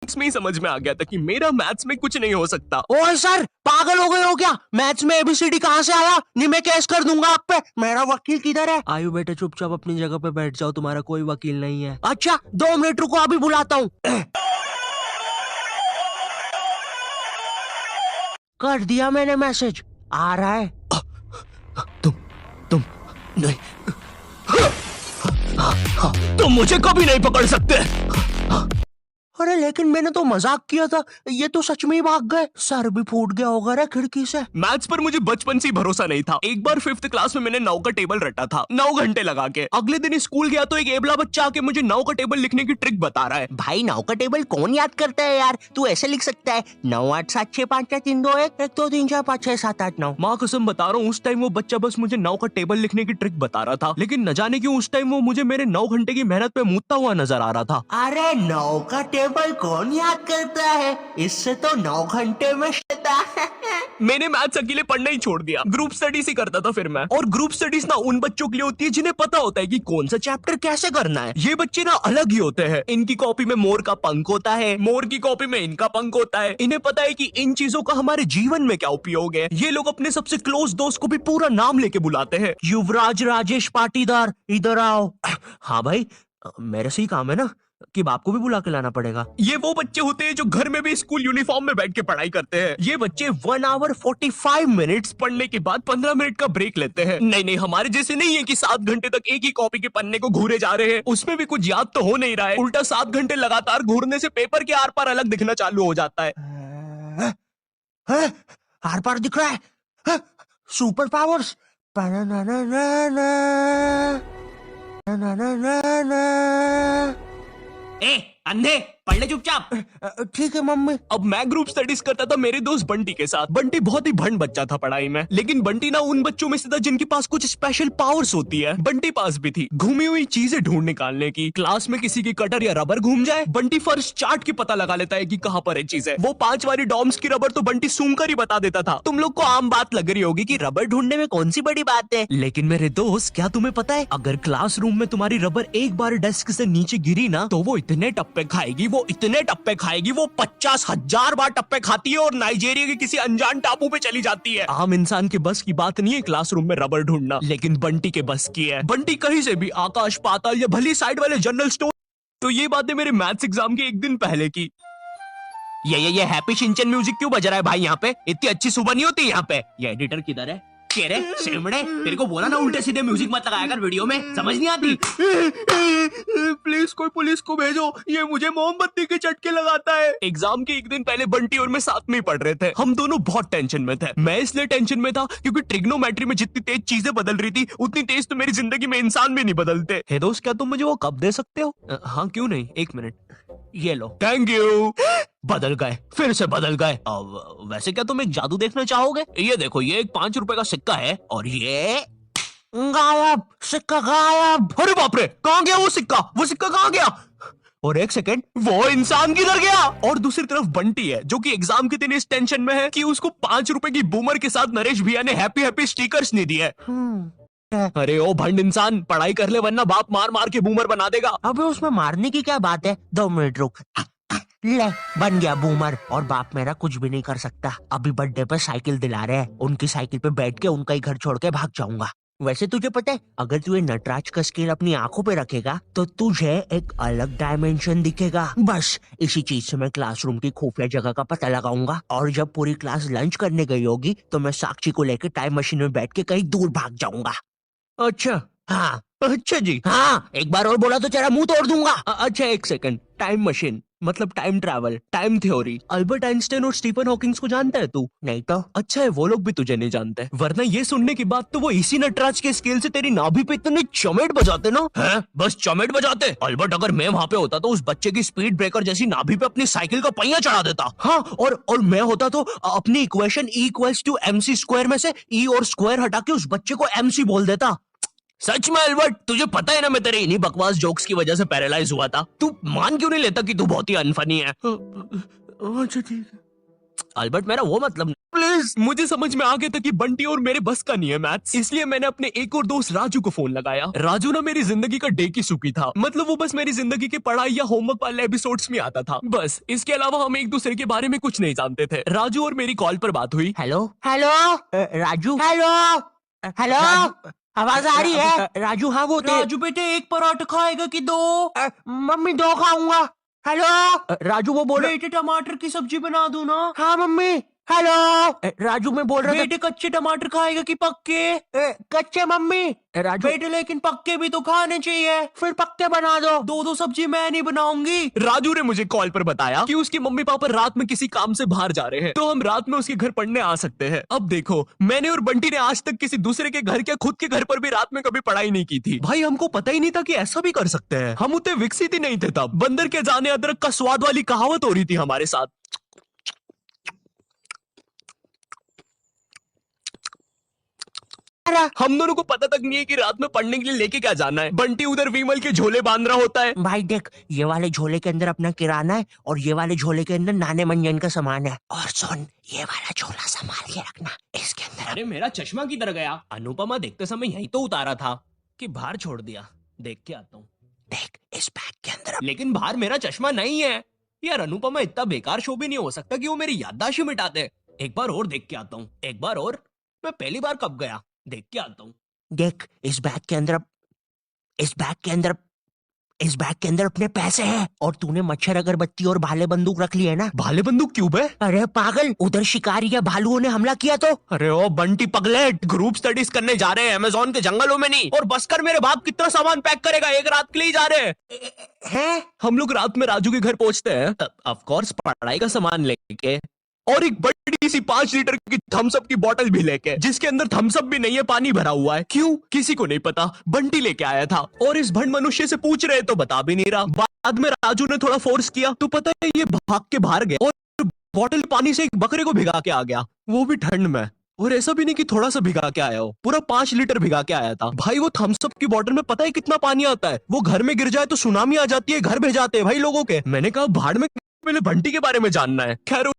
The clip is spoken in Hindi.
इसमें ही समझ में आ गया था कि मेरा मैथ्स में कुछ नहीं हो सकता। ओए सर, पागल हो गए हो क्या? मैथ्स में एबीसीडी कहाँ से आया? नहीं मैं केस कर दूंगा आप पे। मेरा वकील किधर है? आयु बेटे चुपचाप अपनी जगह पे बैठ जाओ, तुम्हारा कोई वकील नहीं है। अच्छा 2 मिनट रुको, अभी बुलाता हूँ। कर दिया मैंने मैसेज, आ रहा है। तुम नहीं, तुम मुझे कभी नहीं पकड़ सकते। अरे लेकिन मैंने तो मजाक किया था, ये तो सच में ही भाग गए। सर भी फूट गया होगा रे खिड़की से। मैथ्स पर मुझे बचपन से ही भरोसा नहीं था। एक बार 5th क्लास में मैंने 9 का टेबल रटा था, 9 घंटे लगा के। अगले दिन स्कूल गया तो एक एबला बच्चा आके मुझे 9 का टेबल लिखने की ट्रिक बता रहा है। भाई 9 का टेबल कौन याद करता है यार? तू ऐसे लिख सकता है 9 8 7 6 5 4 3 2 1 1 2 3 4 5 6 7 8 9। माँ कसम बता रहा हूँ, उस टाइम वो बच्चा बस मुझे 9 का टेबल लिखने की ट्रिक बता रहा था, लेकिन न जाने क्यों उस टाइम वो मुझे मेरे 9 घंटे की मेहनत पे मूतता हुआ नजर आ रहा था। अरे 9 का टेबल कौन याद करता है? इससे तो 9 घंटे में मैंने मैथ्स अकेले पढ़ना ही छोड़ दिया, ग्रुप स्टडीज ही करता था फिर मैं। और ग्रुप स्टडीज ना उन बच्चों के लिए होती है जिन्हें पता होता है कि कौन सा चैप्टर कैसे करना है। ये बच्चे ना अलग ही होते हैं। इनकी कॉपी में मोर का पंख होता है, मोर की कॉपी में इनका पंख होता है। इन्हें पता है कि इन चीजों का हमारे जीवन में क्या उपयोग है। ये लोग अपने सबसे क्लोज दोस्त को भी पूरा नाम लेके बुलाते हैं। युवराज राजेश पाटीदार इधर आओ। हाँ भाई, मेरे से ही काम है ना कि बाप को भी बुला के लाना पड़ेगा। ये वो बच्चे होते हैं जो घर में भी स्कूल यूनिफॉर्म में बैठ के पढ़ाई करते हैं। ये बच्चे 1 आवर 45 मिनट्स पढ़ने के बाद 15 मिनट का ब्रेक लेते हैं। नहीं नहीं, हमारे जैसे नहीं है कि 7 घंटे तक एक ही कॉपी के पन्ने को घूरे जा रहे हैं। उसमें भी कुछ याद तो हो नहीं रहा है, उल्टा 7 घंटे लगातार घूरने से पेपर के आर पार अलग दिखना चालू हो जाता है। आर पार दिख रहा है। Super powers. ए अंधे, पढ़ ले चुपचाप। ठीक है मम्मी। अब मैं ग्रुप स्टडीज करता था मेरे दोस्त बंटी के साथ। बंटी बहुत ही भंड बच्चा था पढ़ाई में, लेकिन बंटी ना उन बच्चों में से था जिनके पास कुछ स्पेशल पावर्स होती है। बंटी पास भी थी घूमी हुई चीजें ढूंढ निकालने की। क्लास में किसी की कटर या रबर घूम जाए, बंटी फर्स्ट चार्ट की पता लगा लेता है कि कहाँ पर है चीजें। वो 5 वाली डॉम्स की रबर तो बंटी सूंघ कर ही बता देता था। तुम लोग को आम बात लग रही होगी कि रबर ढूंढने में कौन सी बड़ी बात है, लेकिन मेरे दोस्त क्या तुम्हें पता है, अगर क्लासरूम में तुम्हारी रबर एक बार डेस्क से नीचे गिरी ना तो वो इतने टप्पे खाएगी, वो इतने टप्पे खाएगी, वो 50,000 बार टप्पे खाती है और नाइजीरिया के किसी अनजान टापू पे चली जाती है। आम इंसान के बस की बात नहीं है क्लासरूम में रबर ढूंढना, लेकिन बंटी के बस की है। बंटी कहीं से भी आकाश पाताल या भली साइड वाले जनरल स्टोर। तो ये बातें मेरे मैथ्स एग्जाम के एक दिन पहले की। ये हैप्पी शिनचैन म्यूजिक क्यों बज रहा है भाई यहाँ पे? इतनी अच्छी सुबह नहीं होती यहाँ पे। ये एडिटर किधर है? तेरे सेमड़े, तेरे को बोला ना उल्टे सीधे म्यूजिक मत लगाया कर वीडियो में, समझ नहीं आती। प्लीज कोई पुलिस को भेजो, ये मुझे मोमबत्ती के चटके लगाता है। एग्जाम के एक दिन पहले बंटी और मैं साथ में ही पढ़ रहे थे। हम दोनों बहुत टेंशन में थे। मैं इसलिए टेंशन में था क्योंकि ट्रिग्नोमेट्री में जितनी तेज चीजें बदल रही थी उतनी तेज तो मेरी जिंदगी में इंसान भी नहीं बदलते। हे दोस्त, क्या तुम मुझे वो कप दे सकते हो? हाँ क्यों नहीं, 1 मिनट, ये लो। Thank you. बदल गए, फिर से बदल गए। अब वैसे क्या तुम एक जादू देखना चाहोगे? ये देखो, ये एक 5 रुपए का सिक्का है और ये गायब, सिक्का गायब। अरे बाप रे, कहाँ गया वो सिक्का? वो सिक्का कहाँ गया? और 1 सेकेंड, वो इंसान किधर गया? और दूसरी तरफ बंटी है जो कि एग्जाम के दिन इस टेंशन में है कि उसको 5 रुपए की बूमर के साथ नरेश भैया ने हैप्पी हैप्पी स्टिकर्स नहीं दिए। अरे ओ भंड इंसान, पढ़ाई कर ले वरना बाप मार मार के बूमर बना देगा। अबे उसमें मारने की क्या बात है? 2 मिनट रुक। ले, बन गया बूमर। और बाप मेरा कुछ भी नहीं कर सकता। अभी बर्थडे पे साइकिल दिला रहे हैं, उनकी साइकिल पे बैठ के उनका ही घर छोड़ के भाग जाऊंगा। वैसे तुझे पता है, अगर तू ये नटराज का स्केल अपनी आंखों पे रखेगा तो तुझे एक अलग डायमेंशन दिखेगा। बस इसी चीज से मैं क्लासरूम की खुफिया जगह का पता लगाऊंगा, और जब पूरी क्लास लंच करने गई होगी तो मैं साक्षी को लेकर टाइम मशीन में बैठ के कहीं दूर भाग जाऊंगा। अच्छा हाँ अच्छा जी। हाँ, एक बार और बोला तो तेरा मुंह तोड़ दूंगा। अच्छा 1 सेकंड, टाइम मशीन मतलब time travel, time theory, Albert Einstein और स्टीफन हॉकिंग्स को जानता है तू? नहीं तो। अच्छा है वो लोग भी तुझे नहीं जानते, वरना ये सुनने के बाद तो वो इसी नटराज के स्केल से तेरी नाभि पे इतने चमेट बजाते ना। हैं? बस चमेट बजाते? अल्बर्ट, अगर मैं वहाँ पे होता तो उस बच्चे की स्पीड ब्रेकर जैसी नाभि पे अपनी साइकिल का पहिया चढ़ा देता। हाँ, और मैं होता तो अपनी इक्वेशन E=mc² में से E और स्क्वायर हटा के उस बच्चे को MC बोल देता। सच में अल्बर्ट, तुझे पता है ना मैं तेरे इन्हीं बकवास जोक्स की वजह से पैरालाइज हुआ था। तू मान क्यों नहीं लेता कि तू बहुत ही अनफनी है? अच्छा ठीक है। अल्बर्ट मेरा वो मतलब प्लीज। मुझे समझ में आ गया था कि बंटी और मेरे बस का नहीं है मैथ्स, इसलिए मैंने अपने एक और दोस्त राजू को फोन लगाया। राजू ना मेरी जिंदगी का डेकी सुकी था, मतलब वो बस मेरी जिंदगी के पढ़ाई या होमवर्क वाले एपिसोड्स में आता था बस। इसके अलावा हम एक दूसरे के बारे में कुछ नहीं जानते थे। राजू और मेरी कॉल पर बात हुई। Hello hello Raju, hello hello, आवाज आ रही है? राजू, हाँ वो राजू बेटे एक पराठा खाएगा कि दो? मम्मी 2 खाऊंगा। हेलो राजू, वो बोल बेटे टमाटर की सब्जी बना दूं ना? हाँ मम्मी। हेलो राजू, मैं बोल रहा था बेटे कच्चे टमाटर खाएगा कि पक्के? कच्चे मम्मी। राजू बेटे लेकिन पक्के भी तो खाने चाहिए। फिर पक्के बना दो। दो सब्जी मैं नहीं बनाऊंगी। राजू ने मुझे कॉल पर बताया कि उसके मम्मी पापा रात में किसी काम से बाहर जा रहे हैं, तो हम रात में उसके घर पढ़ने आ सकते हैं। अब देखो, मैंने और बंटी ने आज तक किसी दूसरे के घर या खुद के घर पर भी रात में कभी पढ़ाई नहीं की थी। भाई हमको पता ही नहीं था कि ऐसा भी कर सकते हैं। हम उतने विकसित ही नहीं थे तब। बंदर के जाने अदरक का स्वाद वाली कहावत हो रही थी हमारे साथ। हम दोनों को पता तक नहीं है कि रात में पढ़ने के लिए लेके क्या जाना है। बंटी उधर विमल के झोले बांध रहा होता है। भाई देख, ये वाले झोले के अंदर अपना किराना है और ये वाले झोले के अंदर नाने मंजन का सामान है। और सुन, ये वाला झोला संभाल के रखना, इसके अंदर। अरे मेरा चश्मा किधर गया? अनुपमा देखते समय यही तो उतारा था कि बाहर छोड़ दिया। देख के आता हूँ। देख, इस बैग के अंदर। लेकिन बाहर मेरा चश्मा नहीं है यार। अनुपमा इतना बेकार शो भी नहीं हो सकता कि वो मेरी याददाश्त ही मिटा दे। एक बार और देख के आता हूँ, एक बार और। मैं पहली बार कब गया? देख के आता हूँ। देख, इस बैग के अंदर अपने पैसे हैं। और तूने मच्छर अगरबत्ती और भाले बंदूक रख ली है ना? भाले बंदूक क्यों बे? अरे पागल, उधर शिकारी या भालुओं ने हमला किया तो। अरे ओ बंटी पगलेट, ग्रुप स्टडीज करने जा रहे हैं अमेज़न के जंगलों में नहीं। और बस कर मेरे बाप कितना सामान पैक करेगा? एक रात के लिए जा रहे हैं। हम लोग रात में राजू के घर पहुंचते हैं, ऑफ कोर्स पढ़ाई का सामान लेके, और एक बड़ी सी 5 लीटर की थम्स अप की बोतल भी लेके, जिसके अंदर थम्स अप भी नहीं है, पानी भरा हुआ है। क्यों? किसी को नहीं पता। बंटी लेके आया था और इस भंड मनुष्य से पूछ रहे तो बता भी नहीं रहा। बाद में राजू ने थोड़ा फोर्स किया तो पता है ये भाग के बाहर गया और बोतल पानी से एक बकरे को भिगा के आ गया, वो भी ठंड में। और ऐसा भी नहीं कि थोड़ा सा भिगा के आया हो, पूरा 5 लीटर भिगा के आया था। भाई वो थम्स अप की बोतल में पता है कितना पानी आता है? वो घर में गिर जाए तो सुनामी आ जाती है, घर भेजाते हैं भाई लोगों के। मैंने कहा भाड़ में, पहले बंटी के बारे में जानना है। खैर